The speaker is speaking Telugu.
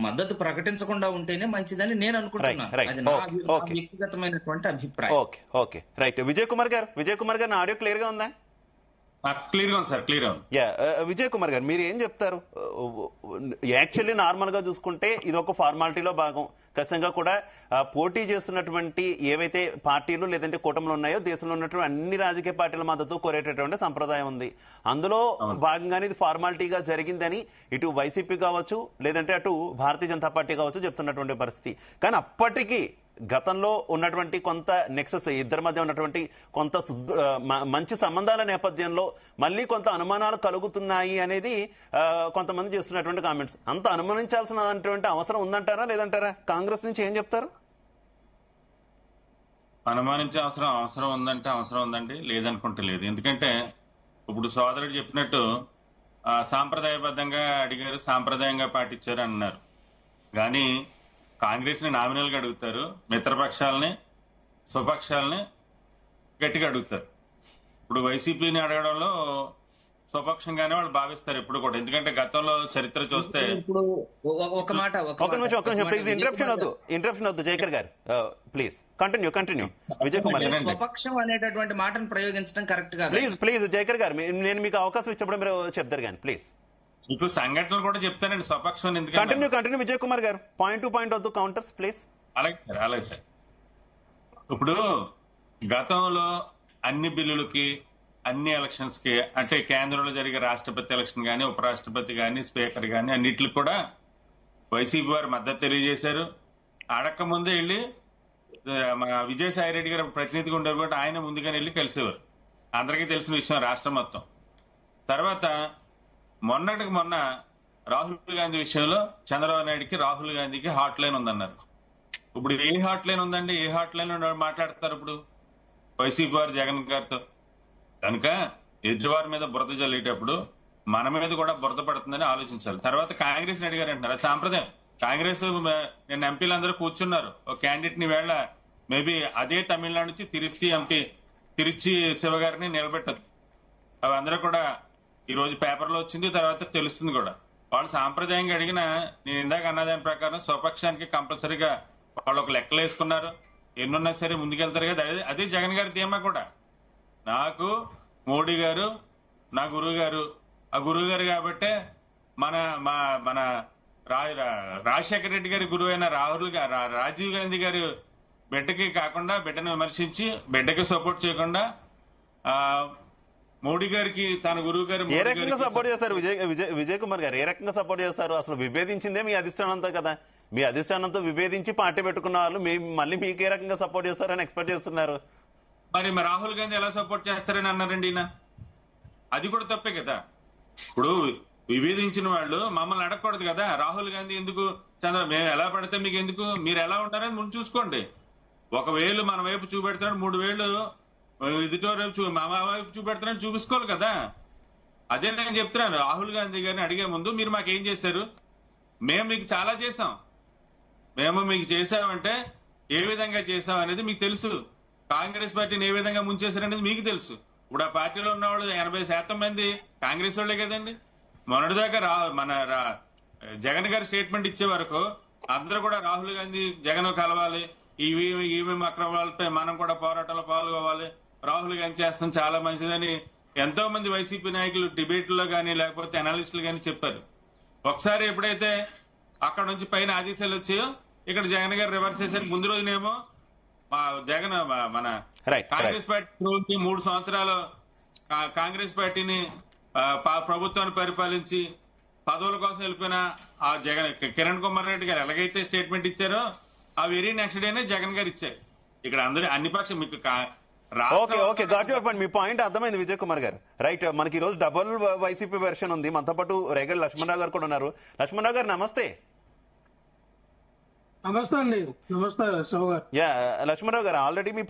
మద్దతు ప్రకటించకుండా ఉంటేనే మంచిదని నేను అనుకుంటున్నాను. అది నా వ్యక్తిగతమైనటువంటి అభిప్రాయం. Okay okay right. Vijay Kumar గారు నా ఆడియో క్లియర్ గా ఉందా? క్లియర్ గా ఉంది సార్, క్లియర్ ఉంది. విజయ్ కుమార్ గారు మీరు ఏం చెప్తారు? యాక్చువల్లీ నార్మల్ గా చూసుకుంటే ఇది ఒక ఫార్మాలిటీలో భాగం. ఖచ్చితంగా కూడా పోటీ చేస్తున్నటువంటి ఏవైతే పార్టీలు లేదంటే కూటమిలు ఉన్నాయో దేశంలో ఉన్నటువంటి అన్ని రాజకీయ పార్టీల మద్దతు కోరేటటువంటి సంప్రదాయం ఉంది. అందులో భాగంగానే ఇది ఫార్మాలిటీగా జరిగిందని ఇటు వైసీపీ కావచ్చు లేదంటే అటు భారతీయ జనతా పార్టీ కావచ్చు చెప్తున్నటువంటి పరిస్థితి. కానీ అప్పటికీ గతంలో ఉన్నటువంటి కొంత నెక్సెస్ ఇద్దరి మధ్య ఉన్నటువంటి కొంత మంచి సంబంధాల నేపథ్యంలో మళ్ళీ కొంత అనుమానాలు కలుగుతున్నాయి అనేది కొంతమంది చేస్తున్నటువంటి కామెంట్స్. అంత అనుమానించాల్సినటువంటి అవసరం ఉందంటారా లేదంటారా? కాంగ్రెస్ నుంచి ఏం చెప్తారు? అనుమానించే అవసరం ఉందండి, లేదనుకుంటే లేదు. ఎందుకంటే ఇప్పుడు సోదరుడు చెప్పినట్టు సాంప్రదాయబద్ధంగా అడిగారు, సాంప్రదాయంగా పాటించారు అన్నారు. కానీ కాంగ్రెస్ ని నామినల్ గా అడుగుతారు, మిత్రపక్షాలని స్వపక్షాలని గట్టిగా అడుగుతారు. ఇప్పుడు వైసీపీని అడగడంలో స్వపక్షంగానే వాళ్ళు భావిస్తారు ఎప్పుడు కూడా. ఎందుకంటే గతంలో చరిత్ర చూస్తే ఇప్పుడు ఒక ఇంటరప్షన్ వద్దు జయకర్ గారు, ప్లీజ్ కంటిన్యూ. విజయ్ కుమార్ స్వపక్షం అనేటటువంటి మాటను ప్రయోగించడం కరెక్ట్ కాదు. ప్లీజ్ జయకర్ గారు, నేను మీకు అవకాశం ఇచ్చినప్పుడు మీరు చెప్తారు కానీ ప్లీజ్. మీకు సంఘటనలు కూడా చెప్తానండి స్వపక్షం. కంటిన్యూ విజయ్ కుమార్ గారు, పాయింట్ టు పాయింట్ వద్దు, కౌంటర్స్ ప్లీజ్. అలాగే సార్. ఇప్పుడు గతంలో అన్ని బిల్లులకి అన్ని ఎలక్షన్స్ కి, అంటే కేంద్రంలో జరిగే రాష్ట్రపతి ఎలక్షన్ గానీ ఉపరాష్ట్రపతి గానీ స్పీకర్ గానీ అన్నిటికి కూడా వైసీపీ వారు మద్దతు తెలియజేశారు. అడక్క ముందే వెళ్ళి మన విజయసాయి రెడ్డి గారు ప్రతినిధిగా ఉండేవారు కూడా ఆయన ముందుగానే వెళ్ళి కలిసేవారు. అందరికీ తెలిసిన విషయం రాష్ట్రం మొత్తం. తర్వాత మొన్నటికి మొన్న రాహుల్ గాంధీ విషయంలో చంద్రబాబు నాయుడుకి రాహుల్ గాంధీకి హాట్ లైన్ ఉందన్నారు. ఇప్పుడు ఏ హాట్ లైన్ ఉందండి? ఏ హాట్ లైన్ లో మాట్లాడతారు ఇప్పుడు వైసీపీ వారు జగన్ గారితో? కనుక ఎదుటివారి మీద బురద జల్లేటప్పుడు మన మీద కూడా బురద పడుతుందని ఆలోచించాలి. తర్వాత కాంగ్రెస్ అడిగారు అంటున్నారు, అది సాంప్రదాయం. కాంగ్రెస్ నేను ఎంపీలు అందరూ కూర్చున్నారు. ఒక క్యాండిడేట్ ని వేళ మేబీ అదే తమిళనాడు నుంచి తిరుచి శివ గారిని నిలబెట్టదు. అవి అందరూ కూడా ఈ రోజు పేపర్లో వచ్చింది, తర్వాత తెలుస్తుంది కూడా. వాళ్ళు సాంప్రదాయంగా అడిగిన, నేను ఇందాక అన్నదాని ప్రకారం స్వపక్షానికి కంపల్సరీగా వాళ్ళు ఒక లెక్కలు వేసుకున్నారు. ఎన్నున్నా సరే ముందుకెళ్తారు కదా. అదే జగన్ గారి ధీమా కూడా. నాకు మోడీ గారు నా గురువు గారు, ఆ గురువు గారు కాబట్టే మన రాజశేఖర రెడ్డి గారి గురువు అయిన రాజీవ్ గాంధీ గారి బిడ్డకి కాకుండా, బిడ్డను విమర్శించి బిడ్డకి సపోర్ట్ చేయకుండా మోడీ గారికి తన గురువు గారు ఏ రకంగా సపోర్ట్ చేస్తారు? విజయ్ కుమార్ గారు ఏ రకంగా సపోర్ట్ చేస్తారు? అసలు విభేదించిందే మీ అధిష్టానంతో కదా. మీ అధిష్టానంతో విభేదించి పార్టీ పెట్టుకున్న వాళ్ళు మళ్ళీ మీకు ఏ రకంగా సపోర్ట్ చేస్తారని ఎక్స్పెక్ట్ చేస్తున్నారు? మరి రాహుల్ గాంధీ ఎలా సపోర్ట్ చేస్తారని అన్నారండి ఈయన. అది కూడా తప్పే కదా. ఇప్పుడు విభేదించిన వాళ్ళు మమ్మల్ని అడగకూడదు కదా. రాహుల్ గాంధీ ఎందుకు మేము ఎలా పడితే మీకు ఎందుకు, మీరు ఎలా ఉంటారని ముందు చూసుకోండి. ఒక వేలు మన వైపు చూపెడుతున్నాడు, 3 వేలు ఎదుటో వైపు మా వైపు చూపెడుతున్నాడు, చూపించుకోవాలి కదా. అదే నేను చెప్తున్నాను. రాహుల్ గాంధీ గారిని అడిగే ముందు మీరు మాకేం చేశారు? మేము మీకు చాలా చేశాం. మేము మీకు చేశామంటే ఏ విధంగా చేశాం అనేది మీకు తెలుసు. కాంగ్రెస్ పార్టీని ఏ విధంగా ముంచేశారనేది మీకు తెలుసు. ఇప్పుడు ఆ పార్టీలో ఉన్నవాళ్ళు 80% మంది కాంగ్రెస్ వాళ్ళే కదండి. మొన్నటిదాకా మన జగన్ గారు స్టేట్మెంట్ ఇచ్చే వరకు అందరూ కూడా రాహుల్ గాంధీ జగన్ కలవాలి, ఈవీఎం అక్రమాలపై మనం కూడా పోరాటంలో పాల్గొవాలి, రాహుల్ గాంధీ చేస్తాం చాలా మంచిదని ఎంతో మంది వైసీపీ నాయకులు డిబేట్లో కానీ లేకపోతే అనాలిస్టులు కానీ చెప్పారు. ఒకసారి ఎప్పుడైతే అక్కడ నుంచి పైన ఆదేశాలు వచ్చాయో ఇక్కడ జగన్ గారు రివర్స్ చేశారు. ముందు రోజునేమో జగన్ మన కాంగ్రెస్ పార్టీ 3 సంవత్సరాలు కాంగ్రెస్ పార్టీని ప్రభుత్వాన్ని పరిపాలించి పదవుల కోసం వెళ్ళిపోయిన ఆ జగన్ కిరణ్ కుమార్ రెడ్డి గారు ఎలాగైతే స్టేట్మెంట్ ఇచ్చారో ఆ వెరీ నెక్స్ట్ డేనే జగన్ గారు ఇచ్చారు. ఇక్కడ అందరూ అన్ని పక్షం మీకు okay got your point. Me point అర్థమైంది విజయ్ కుమార్ గారు. రైట్. మనకి ఈ రోజు డబుల్ వైసీపీ వెర్షన్ ఉంది. మనతో పాటు రేగల్ లక్ష్మణరావు గారు కూడా ఉన్నారు. లక్ష్మణరావు గారు నమస్తే. నమస్తే అండి. నమస్తే శివ గారు. లక్ష్మణరావు గారు ఆల్రెడీ మీ